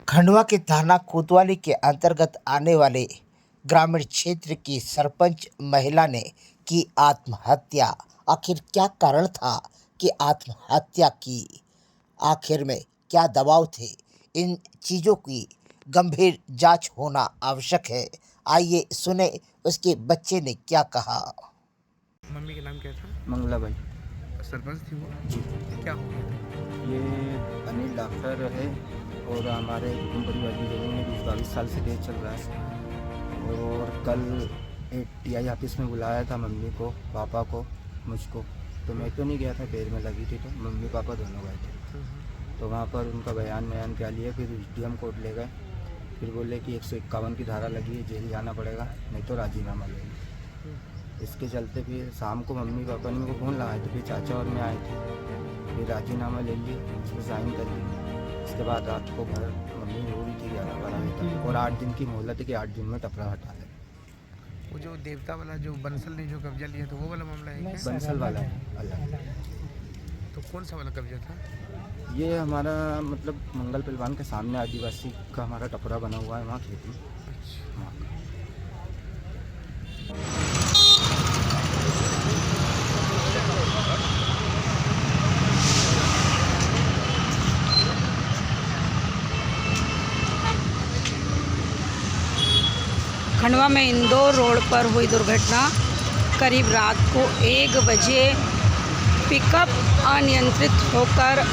खंडवा के थाना कोतवाली के अंतर्गत आने वाले ग्रामीण क्षेत्र की सरपंच महिला ने की आत्महत्या। आखिर क्या कारण था कि आत्महत्या की? आखिर में क्या दबाव थे? इन चीज़ों की गंभीर जांच होना आवश्यक है। आइए सुने उसके बच्चे ने क्या कहा। मम्मी का नाम क्या था? मंगला भाई। सरपंच थी वो? जी। क्या हो गया था? ये अनिल डॉक्टर है और हमारे कुटुंब परिवार की जमीन में 20-22 साल से केस चल रहा है। और कल एक टीआई ऑफिस में बुलाया था मम्मी को, पापा को, मुझको। तो मैं तो नहीं गया था, पैर में लगी थी तो मम्मी पापा दोनों गए थे। तो वहाँ पर उनका बयान क्या लिया, फिर डीएम कोर्ट ले गए। फिर बोले कि 151 की धारा लगी है, जेल जाना पड़ेगा, नहीं तो राजीनामा लेंगे। इसके चलते फिर शाम को मम्मी पापा ने मेरे को फ़ोन लगाए थे, फिर चाचा और मैं आए थे। फिर राजीनामा ले लिए, उसमें साइन कर लिए। इसके बाद रात को घर मम्मी रो रही थी 11-12 बजे तक, और 8 दिन की मोहलत है कि 8 दिन में टपरा हटा ले। वो जो देवता वाला जो बंसल ने जो कब्जा लिया तो वो वाला मामला है क्या? बंसल वाला अलग। तो कौन सा वाला कब्जा था? ये हमारा मतलब मंगल पहलवान के सामने आदिवासी का हमारा टपरा बना हुआ है, वहाँ खेती। वहाँ का। खंडवा में इंदौर रोड पर हुई दुर्घटना। करीब रात को 1 बजे पिकअप अनियंत्रित होकर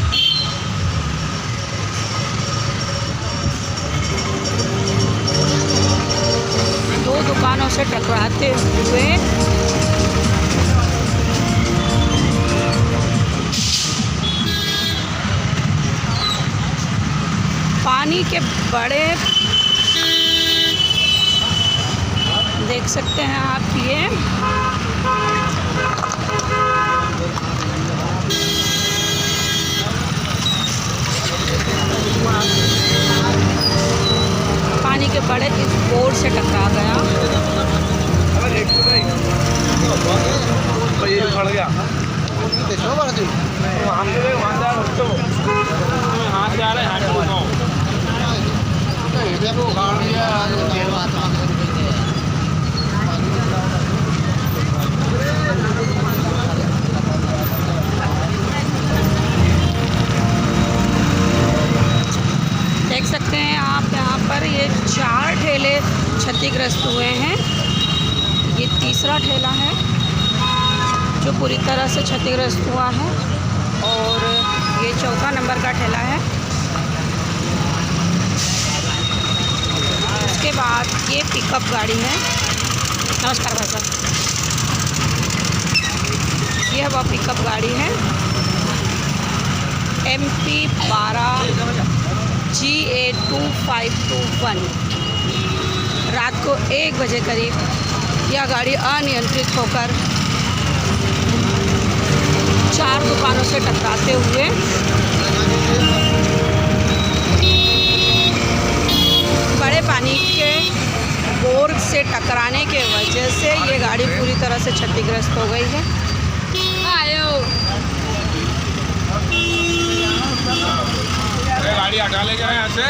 दो दुकानों से टकराते हुए पानी के बड़े, देख सकते हैं आप, ये पानी के बड़े इस बोर्ड से टकरा गया। देख सकते हैं आप यहाँ पर ये 4 ठेले क्षतिग्रस्त हुए हैं। ये तीसरा ठेला है जो पूरी तरह से क्षतिग्रस्त हुआ है, और ये चौथा नंबर का ठेला है। उसके बाद ये पिकअप गाड़ी है। नमस्कार भाई साहब, यह वह पिकअप गाड़ी है MP 12 GA 2521। रात को 1 बजे करीब यह गाड़ी अनियंत्रित होकर 4 दुकानों से टकराते हुए बड़े पानी के बोर्ड से टकराने के वजह से ये गाड़ी पूरी तरह से क्षतिग्रस्त हो गई है। गाड़ी हटा ले गए यहाँ से।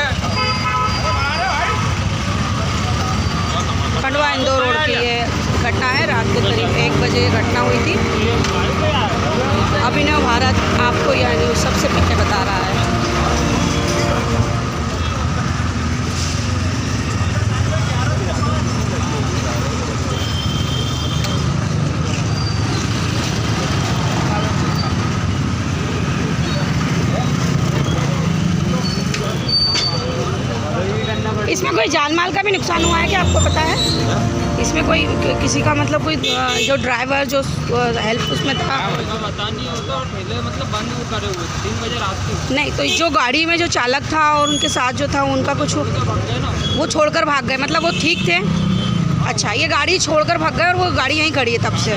खंडवा इंदौर रोड की ये घटना है। रात को करीब 1 बजे ये घटना हुई थी। अभिनव भारत आपको यह न्यूज़ सबसे पहले बता रहा है। इसमें कोई जान माल का भी नुकसान हुआ है क्या, आपको पता है? इसमें कोई किसी का मतलब कोई जो ड्राइवर जो हेल्प उसमें था? पता नहीं होगा। और ठेले मतलब बंद करे हुए 3 बजे रात को। नहीं, तो जो गाड़ी में जो चालक था और उनके साथ जो था उनका कुछ वो छोड़कर भाग गए, मतलब वो ठीक थे? अच्छा, ये गाड़ी छोड़कर भाग गए और वो गाड़ी यहीं खड़ी है तब से?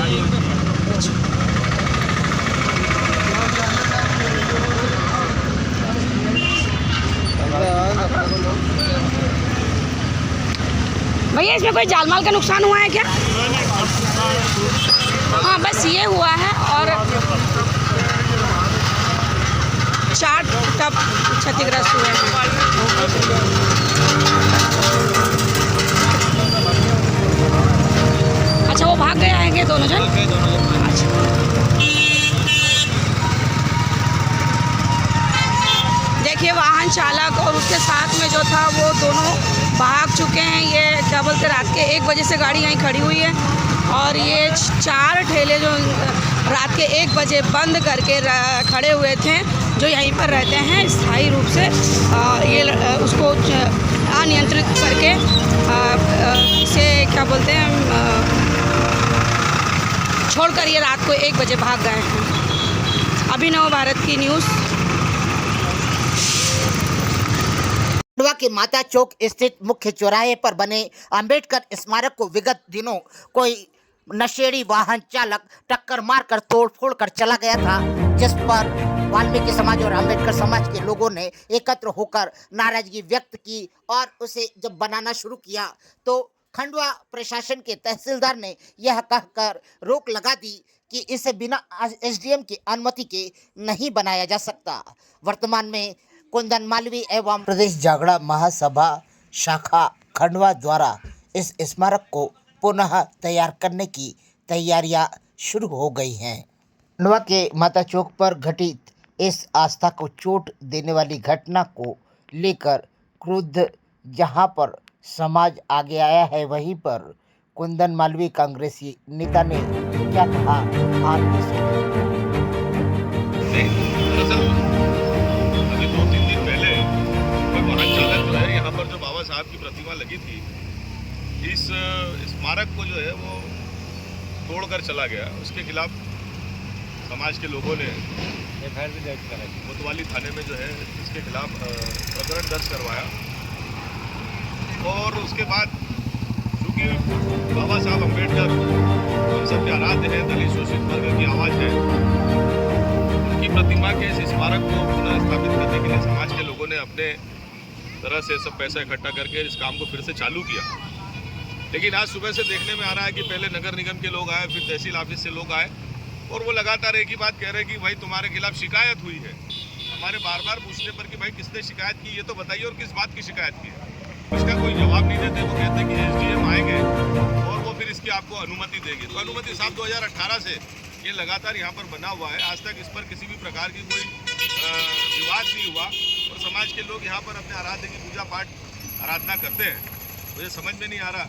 भैया इसमें कोई जान माल का नुकसान हुआ है क्या? हाँ, बस ये हुआ है। और 4 टब क्षतिग्रस्त हुए हैं। उसके साथ में जो था वो दोनों भाग चुके हैं। ये क्या बोलते हैं, रात के 1 बजे से गाड़ी यहीं खड़ी हुई है और ये 4 ठेले जो रात के 1 बजे बंद करके खड़े हुए थे, जो यहीं पर रहते हैं स्थायी रूप से, ये उसको अनियंत्रित करके इसे क्या बोलते हैं छोड़कर ये रात को 1 बजे भाग गए हैं। अभिनव भारत की न्यूज़। खंडवा के माता चौक स्थित मुख्य चौराहे पर बने अंबेडकर स्मारक को विगत दिनों कोई नशेड़ी वाहन चालक टक्कर मारकर तोड़फोड़ कर चला गया था, जिस पर वाल्मीकि समाज और अंबेडकर समाज के लोगों ने एकत्र होकर नाराजगी व्यक्त की और उसे जब बनाना शुरू किया तो खंडवा प्रशासन के तहसीलदार ने यह कहकर रोक लगा दी कि इसे बिना एसडीएम की अनुमति के नहीं बनाया जा सकता। वर्तमान में कुंदन मालवी एवं प्रदेश जागरण महासभा शाखा खंडवा द्वारा इस स्मारक को पुनः तैयार करने की तैयारियां शुरू हो गई हैं। खंडवा के माता चौक पर घटित इस आस्था को चोट देने वाली घटना को लेकर क्रुद्ध जहां पर समाज आगे आया है, वहीं पर कुंदन मालवी कांग्रेसी नेता ने क्या कहा, आप भी सुनिए। दरअसल अभी 2-3 दिन पहले कोई वाहन चालक जो है यहाँ पर जो बाबा साहब की प्रतिमा लगी थी, इस स्मारक को जो है वो तोड़कर चला गया। उसके खिलाफ समाज के लोगों ने FIR भी दर्ज कराई। कोतवाली थाने में जो है इसके खिलाफ प्रकरण दर्ज करवाया और उसके बाद चूँकि बाबा साहब अम्बेडकर हम सब के आराध्य हैं, दलित शोषित वर्ग की आवाज़ है, उनकी प्रतिमा के इस स्मारक को पुनः स्थापित करने के लिए समाज के लोगों ने अपने तरह से सब पैसा इकट्ठा करके इस काम को फिर से चालू किया। लेकिन आज सुबह से देखने में आ रहा है कि पहले नगर निगम के लोग आए, फिर तहसील ऑफिस से लोग आए और वो लगातार एक ही बात कह रहे हैं कि भाई तुम्हारे खिलाफ शिकायत हुई है। हमारे बार बार पूछने पर कि भाई किसने शिकायत की, ये तो बताइए और किस बात की शिकायत की है। इसका कोई जवाब नहीं देते। वो कहते हैं कि SDM आएंगे और वो फिर इसकी आपको अनुमति देगी। तो अनुमति साहब 2018 से ये लगातार यहाँ पर बना हुआ है, आज तक इस पर किसी भी प्रकार की कोई विवाद नहीं हुआ और समाज के लोग यहाँ पर अपने आराध्य की पूजा पाठ आराधना करते हैं। मुझे समझ में नहीं आ रहा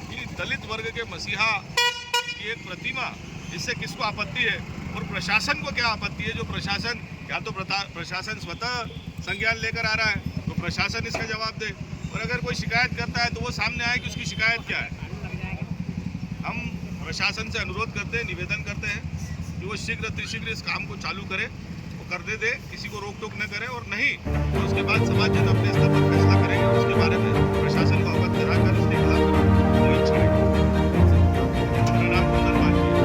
कि दलित वर्ग के मसीहा की एक प्रतिमा, इससे किसको आपत्ति है और प्रशासन को क्या आपत्ति है। जो प्रशासन या तो प्रशासन स्वतः संज्ञान लेकर आ रहा है तो प्रशासन इसका जवाब दे, और अगर कोई शिकायत करता है तो वो सामने आए कि उसकी शिकायत क्या है। हम प्रशासन से अनुरोध करते हैं, निवेदन करते हैं कि वो शीघ्र इस काम को चालू करे, वो कर दे, किसी को रोक टोक न करे, और नहीं तो उसके बाद समाज जन अपने स्तर पर फैसला करेंगे और उसके बारे में प्रशासन को अवगत कराकर उसके खिलाफ कोई छड़ेगा। मेरा नाम कुंदन मालवी है।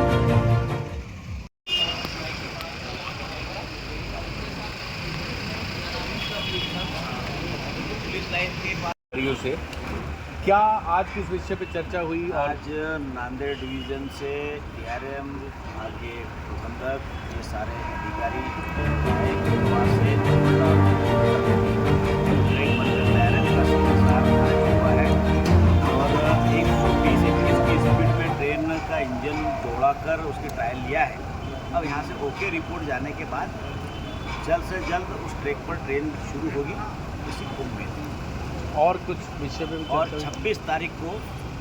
से क्या आज किस विषय पे चर्चा हुई? आज नांदेड़ डिवीज़न से DRM आगे प्रबंधक ये सारे अधिकारी खंडवा से का समाचार आया हुआ है और 120-130 की स्पीड में ट्रेन का इंजन दौड़ाकर उसकी ट्रायल लिया है। अब यहाँ से ओके रिपोर्ट जाने के बाद जल्द से जल्द उस ट्रैक पर ट्रेन शुरू होगी, इसी को उम्मीद है। और कुछ विषय में और 26 तारीख को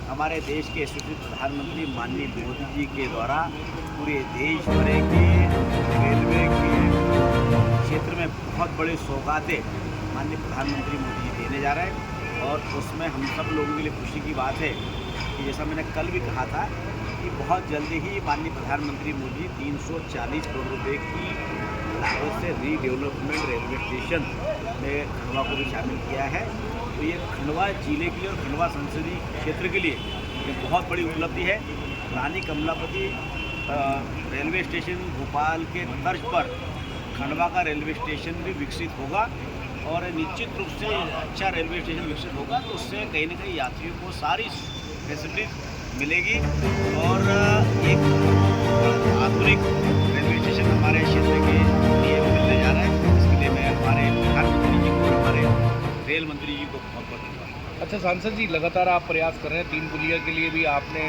हमारे देश के यशस्वी प्रधानमंत्री माननीय मोदी जी के द्वारा पूरे देश भर के रेलवे के क्षेत्र में बहुत बड़ी सौगातें माननीय प्रधानमंत्री मोदी जी देने जा रहे हैं और उसमें हम सब लोगों के लिए खुशी की बात है कि जैसा मैंने कल भी कहा था कि बहुत जल्दी ही माननीय प्रधानमंत्री मोदी 340 करोड़ रुपये की लागत से रीडेवलपमेंट रेलवे स्टेशन में खंडवा को भी शामिल किया है। तो ये खंडवा जिले के लिए और खंडवा संसदीय क्षेत्र के लिए ये बहुत बड़ी उपलब्धि है। रानी कमलापति रेलवे स्टेशन भोपाल के तर्ज पर खंडवा का रेलवे स्टेशन भी विकसित होगा और निश्चित रूप से अच्छा रेलवे स्टेशन विकसित होगा तो उससे कहीं ना कहीं यात्रियों को सारी फैसिलिटीज मिलेगी और एक आधुनिक रेलवे स्टेशन हमारे क्षेत्र के लिए मिलने जा रहा है। इसके लिए मैं हमारे प्रधानमंत्री जी को, हमारे रेल मंत्री जी को बहुत बहुत धन्यवाद। अच्छा सांसद जी, लगातार आप प्रयास कर रहे हैं, 3 पुलिया के लिए भी आपने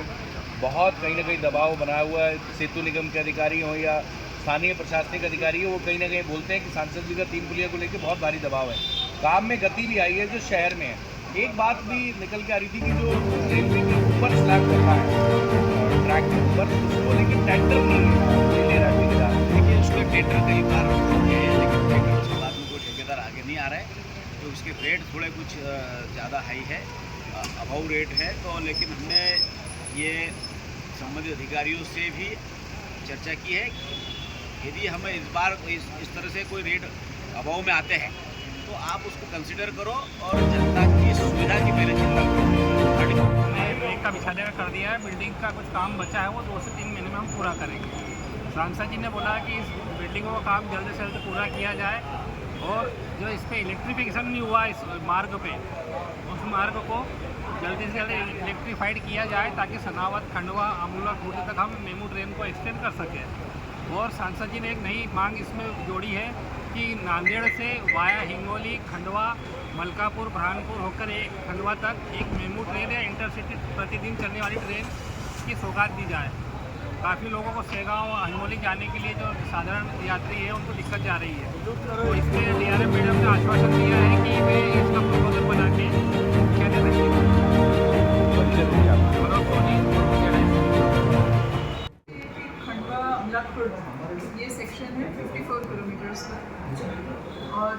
बहुत कहीं ना कहीं दबाव बनाया हुआ है। सेतु निगम के अधिकारी हों या स्थानीय प्रशासनिक अधिकारी हो, वो कहीं ना कहीं बोलते हैं कि सांसद जी का 3 पुलिया को लेकर बहुत भारी दबाव है। काम में गति भी आई है जो शहर में है। एक बात भी निकल के आ रही थी कि जो रेलवे के ऊपर स्लैब करना है ट्रैक के ऊपर, उसको लेकिन टेंडर नहीं है ले रहा है ठेकेदार। देखिए उसका टेंडर कई बार हो गए हैं, लेकिन टेंडर उसके बाद में कोई ठेकेदार आगे नहीं आ रहा है, तो उसके रेट थोड़े कुछ ज़्यादा हाई है, अभाव रेट है। तो लेकिन हमने ये संबंधित अधिकारियों से भी चर्चा की है, यदि हमें इस बार इस तरह से कोई रेट अभाव में आते हैं तो आप उसको कंसिडर करो और जनता की सुविधा की पहले चिंता करो। ब्रेक का बिछाने का कर दिया है, बिल्डिंग का कुछ काम बचा है वो 2 से 3 महीने में हम पूरा करेंगे। सांसद जी ने बोला कि इस बिल्डिंगों का काम जल्द से जल्द पूरा किया जाए और जो इस पर इलेक्ट्रिफिकेशन नहीं हुआ इस मार्ग पे, उस मार्ग को जल्दी से जल्द इलेक्ट्रीफाइड किया जाए ताकि सनावत, खंडवा, अमूला, खूंटी तक हम मेमू ट्रेन को एक्सटेंड कर सकें। और सांसद जी ने एक नई मांग इसमें जोड़ी है कि नांदेड़ से वाया हिंगोली, खंडवा, मलकापुर, बुरहानपुर होकर खंडवा तक एक मेमू ट्रेन या इंटरसिटी प्रतिदिन चलने वाली ट्रेन की सौगात दी जाए। काफ़ी लोगों को सेगांव, हिंगोली जाने के लिए जो साधारण यात्री है उनको दिक्कत जा रही है, तो इसमें DRM मैडम ने आश्वासन दिया है कि वे इसका प्रपोजल बना के कहते रहेंगे। खंडवा अमलाखुर्द ये सेक्शन है 54 किलोमीटर्स का, और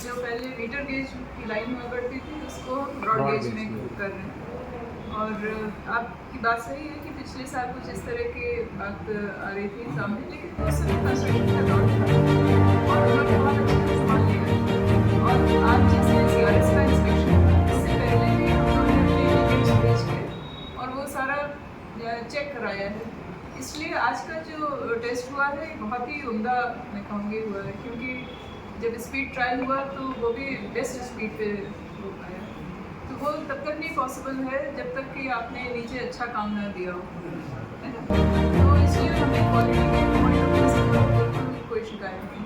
जो पहले मीटर गेज की लाइन हुआ करती थी उसको ब्रॉड गेज में कर रहे हैं। और आपकी बात सही है कि पिछले साल कुछ इस तरह की बात आ रही थी सामने, लेकिन उस समय कंस्ट्रक्शन का दौर था और उन्होंने बहुत अच्छे से संभाल लिया। और आज जैसे CRS का इंस्पेक्शन था, इससे पहले भी हम लोगों ने अपने मीटर भेज के और वो सारा चेक कराया है। इसलिए आज का जो टेस्ट हुआ है बहुत ही उम्दा मैं कहूँगी हुआ है, क्योंकि जब स्पीड ट्रायल हुआ तो वो भी बेस्ट स्पीड पे हो पाया। तो वो तब तक नहीं पॉसिबल है जब तक कि आपने नीचे अच्छा काम ना दिया हो, है ना। तो इसलिए हमें क्वालिटी के पॉइंट ऑफ व्यू से बिल्कुल कोई शिकायत नहीं।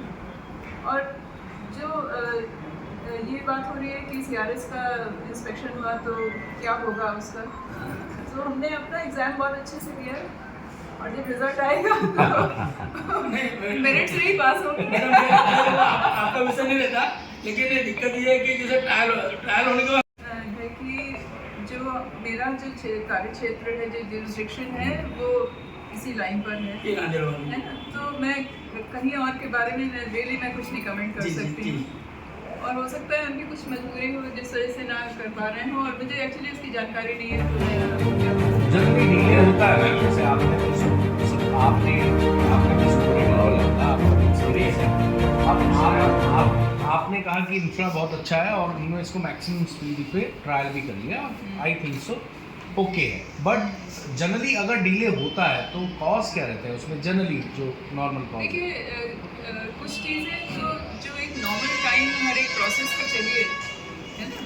और जो ये बात हो रही है कि CRS का इंस्पेक्शन हुआ तो क्या होगा उसका, तो हमने अपना एग्ज़ाम बहुत अच्छे से दिया है और जब रिजल्ट आएगा तो मेरिट से ही पास होंगे। आपका विषय नहीं रहता, लेकिन ये दिक्कत ये है कि जैसे ट्रायल होने के बाद है कि जो मेरा जो कार्य क्षेत्र है, जो जुरिस्डिक्शन है वो इसी लाइन पर है ना, तो मैं कहीं और के बारे में रियली मैं कुछ नहीं कमेंट कर सकती हूँ। और हो सकता है उनकी कुछ मजबूरी हो जिस वजह से ना कर पा रहे हों, और मुझे एक्चुअली उसकी जानकारी नहीं है, तो मैं जनरली डिले होता है। जैसे आपने भी एक्सपीरियंस है, आपने कहा कि इंफ्रा बहुत अच्छा है और उन्होंने इसको मैक्सिमम स्पीड पे ट्रायल भी कर लिया, आई थिंक सो ओके है। बट जनरली अगर डिले होता है तो कॉज क्या रहता है उसमें, जनरली जो नॉर्मल कॉज? देखिए कुछ चीज़ें जो एक नॉर्मल टाइम हर एक प्रोसेस का चाहिए, है ना,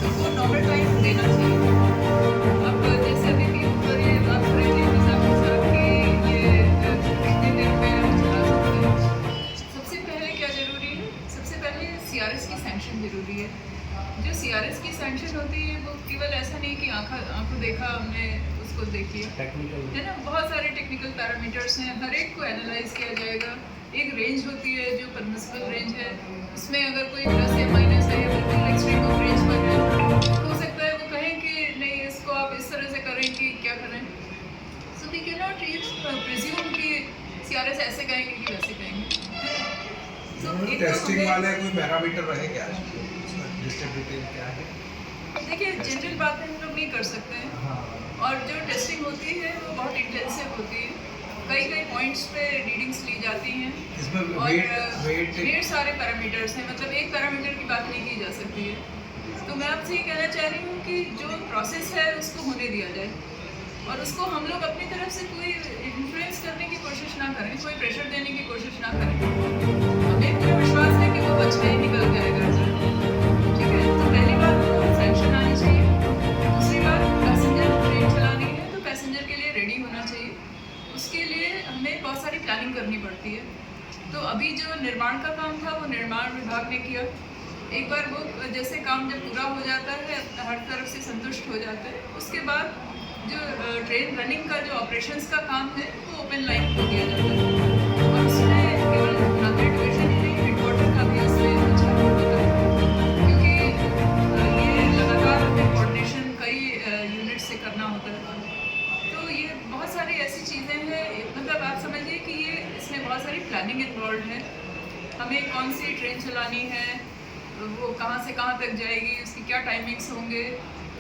तो वो नॉर्मल टाइम देना चाहिए। अब जैसे अभी भी ऊपर ये बात हो रही थी कि ये कितने देर में हम चला सकते हैं। सबसे पहले क्या ज़रूरी है, सबसे पहले CRS की सैंक्शन ज़रूरी है। जो CRS की सैंक्शन होती है वो केवल ऐसा नहीं कि आंखों देखा हमने उसको देखी है ना, बहुत सारे टेक्निकल पैरामीटर्स हैं, हर एक को एनालाइज किया जाएगा। एक रेंज होती है जो परमिसिबल रेंज है, उसमें अगर कोई प्लस या माइनस है या बिल्कुल एक्सट्रीम ऑफ रेंज पर है तो हो सकता है वो कहें कि नहीं इसको आप इस तरह से करें कि क्या करें। So we can not presume कि CRS ऐसे कहेंगे कि वैसे कहेंगे। तो टेस्टिंग वाले कोई पैरामीटर रहे क्या, डिस्ट्रीब्यूटेड क्या है? देखिए जनरल बातें हम लोग नहीं कर सकते हैं, और जो टेस्टिंग होती है वो बहुत इंटेंसिव होती है। कई पॉइंट्स पे रीडिंग्स ली जाती हैं और ढेर सारे पैरामीटर्स हैं, मतलब एक पैरामीटर की बात नहीं की जा सकती है। तो मैं आपसे ये कहना चाह रही हूँ कि जो प्रोसेस है उसको होने दिया जाए और उसको हम लोग अपनी तरफ से कोई इन्फ्लुएंस करने की कोशिश ना करें, कोई प्रेशर देने की कोशिश ना करें। हमें पूरा विश्वास है कि वो बच के निकल जाएगा रिजल्ट, ठीक है। तो पहली बात सैंक्शन आनी चाहिए, दूसरी बात पैसेंजर ट्रेन चलानी है तो पैसेंजर के लिए रेडी होना चाहिए, उसके लिए हमें बहुत सारी प्लानिंग करनी पड़ती है। तो अभी जो निर्माण का काम था वो निर्माण विभाग ने किया। एक बार वो जैसे काम जब पूरा हो जाता है, हर तरफ से संतुष्ट हो जाते हैं, उसके बाद जो ट्रेन रनिंग का जो ऑपरेशंस का काम है वो ओपन लाइन को दिया जाता है और उसमें केवल नांदेड़ डिवीजन ही नहीं, हेडक्वार्टर का भी उसमें अच्छा रोल होता है। हमें कौन सी ट्रेन चलानी है, वो कहाँ से कहाँ तक जाएगी, उसकी क्या टाइमिंग्स होंगे,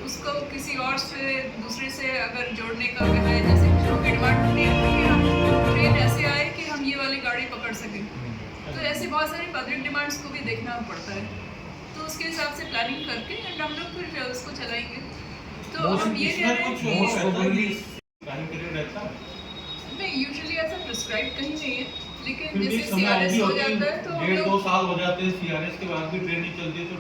उसको किसी और से दूसरे से अगर जोड़ने का है, जैसे कुछ लोगों की डिमांड होती है कि हम ट्रेन ऐसे आए कि हम ये वाली गाड़ी पकड़ सकें, तो ऐसे बहुत सारी पब्लिक डिमांड्स को भी देखना पड़ता है। तो उसके हिसाब से प्लानिंग करके एंड हम लोग फिर उसको चलाएंगे। तो हम ये कह रहे हैं कि नहीं, यूजुअली ऐसा प्रिस्क्राइब कहीं नहीं है, लेकिन जैसे CRS हो जाता है तो हम लोग 1-2 साल हो जाते हैं CRS के बाद भी ट्रेन नहीं चलती है, तो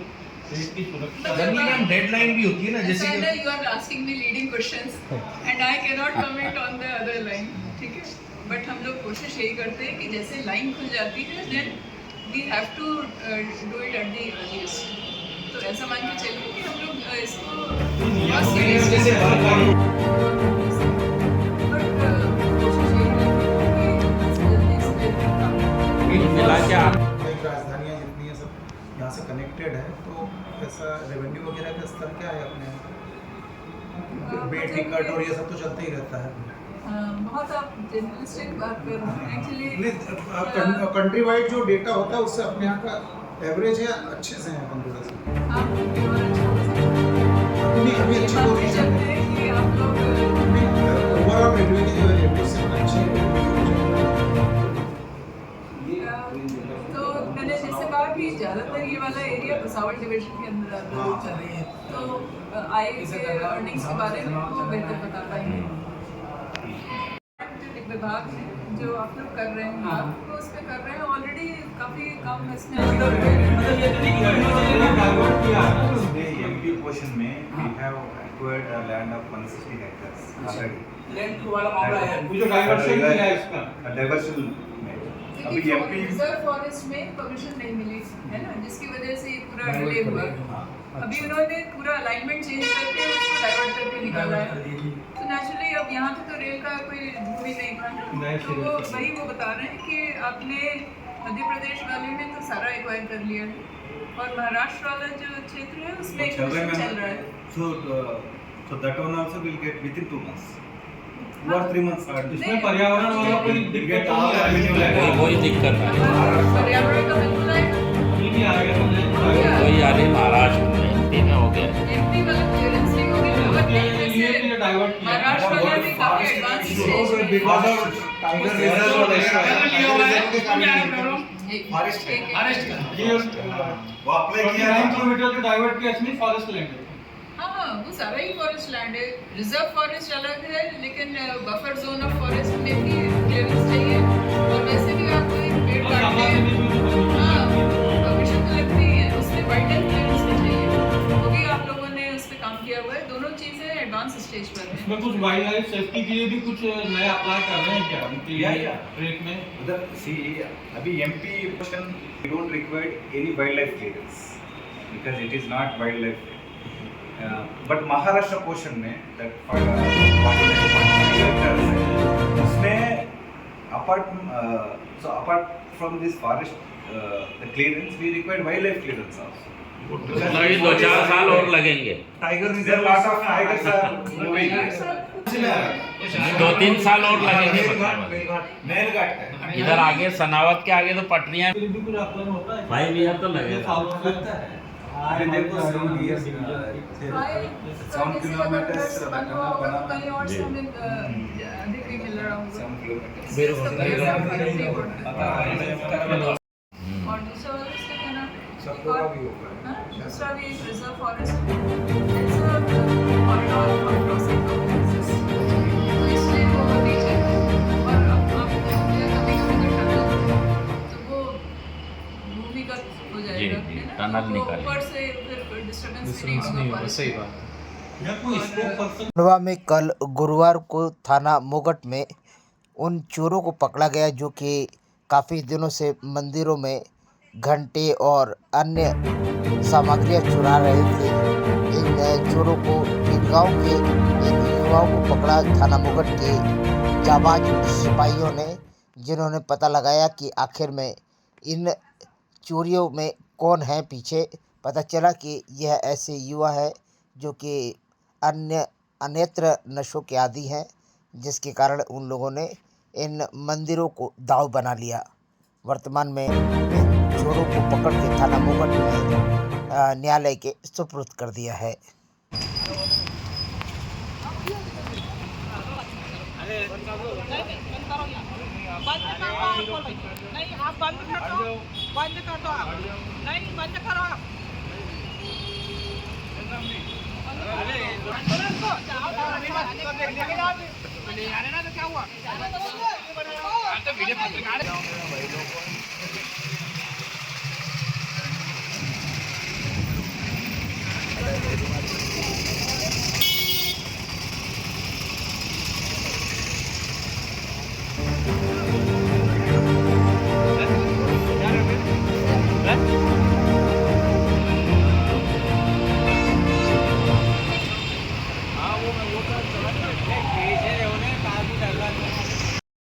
ट्रेन की सुरक्षा मैम डेडलाइन भी होती है ना, जैसे कि you are asking me leading questions and I cannot comment on the other line, ठीक है। बट हम लोग कोशिश यही करते हैं कि जैसे लाइन खुल जाती है then we have to do it at the earliest. तो ऐसा मान के चलिए कि हम लोग इसको बहुत सीरियसली एक राजधानियाँ जितनी है सब यहाँ से कनेक्टेड है, तो ऐसा रेवेन्यू वगैरह का स्तर क्या है अपने यहाँ? बे टिकट और ये सब तो चलता ही रहता है। बहुत आप जनरलिस्टिक बात कर रहे हैं एक्चुअली। कंट्री वाइड जो डेटा होता है उससे अपने यहाँ का एवरेज है अच्छे से है अपन थोड़ा सा। आप और अभी अच्छी पोजीशन है कि आप लोग ओवरऑल रेलवे की जो रेलवे से अच्छी तो मैंने जैसे कहा कि ज़्यादातर ये वाला एरिया भुसावल डिवीजन के अंदर आता है, तो आय के अर्निंग्स के बारे में वो बेहतर बता पाएंगे। विभाग है जो आप लोग कर रहे हैं, आप उस पर कर रहे हैं ऑलरेडी, काफ़ी कम इसमें MP portion में we have acquired a land of 160 acres already. Land वाला मामला है, जो डाइवर्शन किया है इसका डाइवर्शन में अभी MP रिजर्व फॉरेस्ट में परमिशन नहीं मिली है ना, जिसकी वजह से ये पूरा डिले हुआ। अभी उन्होंने पूरा अलाइनमेंट चेंज करके उसको डाइवर्ट करके निकाला है, तो नेचुरली अब यहाँ पे तो रेल का कोई भूमि नहीं था, तो वो वही वो बता रहे हैं कि आपने मध्य प्रदेश वाले में तो सारा एक्वायर कर लिया है और महाराष्ट्र वाला जो क्षेत्र है उसमें एक मिशन चल रहा है। So that one also will get within 2 months. 2 or 3 months. इसमें पर्यावरण वाला कोई दिक्कत कोई दिक्कत नहीं, पर्यावरण का बिल्कुल नहीं आएगा। कोई यानी महाराष्ट्र में MP में हो गया, MP वाला क्लियरेंस नहीं हो गया, बट ये जैसे डाइवर्ट किया महाराष्ट्र वाला भी काफी एडवांस स्टेज में because of tiger reserve forest ये वो अप्लाई किया 9 किलोमीटर जो डाइवर्ट किया इसमें फॉरेस्ट लैंड है। हाँ, वो सारा ही फॉरेस्ट लैंड है। रिजर्व फॉरेस्ट अलग है, लेकिन बफर जोन ऑफ फॉरेस्ट में भी क्लियरेंस चाहिए और वैसे भी आप कोई पेड़ काटते हैं, हाँ परमिशन तो लगती है, उसमें वाइल्ड लाइफ क्लियरेंस भी चाहिए, वो भी आप लोगों ने उस पर काम किया हुआ है। दोनों चीज़ें एडवांस स्टेज पर हैं। इसमें कुछ वाइल्ड लाइफ सेफ्टी के लिए भी कुछ नया अप्लाई कर रहे हैं क्या उनके लिए ट्रेक में? उधर सी अभी MP portion we don't require any wildlife clearance because it is not wildlife. But Maharashtra portion में that 49.5 acres उसमें apart from this forest the clearance we require wildlife clearance also. लगे 2-4 साल और लगेंगे, Tiger reserve lot of tigers are moving. 2-3 साल और लगेंगे मेलघाट है इधर आगे सनावत के आगे तो पटरियां भी कुछ आकलन होता है 5 ईयर तो लगेगा। अभी देखो 7 years 7 kilometers बना होगा तो कहीं और से हमें अधिक ही मिल रहा होगा। 7 kilometers और दूसरा वाला इसका क्या नाम है? दूसरा भी एक reserve forest corridor for crossing of places, तो इसलिए वो नीचे और अब कभी कभी तो वो भूमिगत हो जाएगा, जी, है ना? टनल तो निकालेंगे। ऊपर से फिर डिस्टर्बेंस नहीं होगा। सही बात। या कोई स्कोप पर्सन खंडवा में कल गुरुवार को थाना मोगट में उन चोरों को पकड़ा गया जो कि काफ़ी दिनों से मंदिरों में घंटे और अन्य सामग्रियां चुरा रहे थे। इन चोरों को गांव के इन युवाओं को पकड़ा थाना मोगट के जाबाज सिपाहियों ने, जिन्होंने पता लगाया कि आखिर में इन चोरियों में कौन है पीछे। पता चला कि यह ऐसे युवा है जो कि अन्यत्र नशों के आदी हैं, जिसके कारण उन लोगों ने इन मंदिरों को दांव बना लिया। वर्तमान में इन चोरों दोनों को पकड़ के थाना मुगट में न्यायालय के सुपुर्द कर दिया है। नहीं आप बंद कर दो, बंद कर दो आप, नहीं बंद करो आप। ले जा रहे ना तो क्या हुआ? तो वीडियो पत्रकार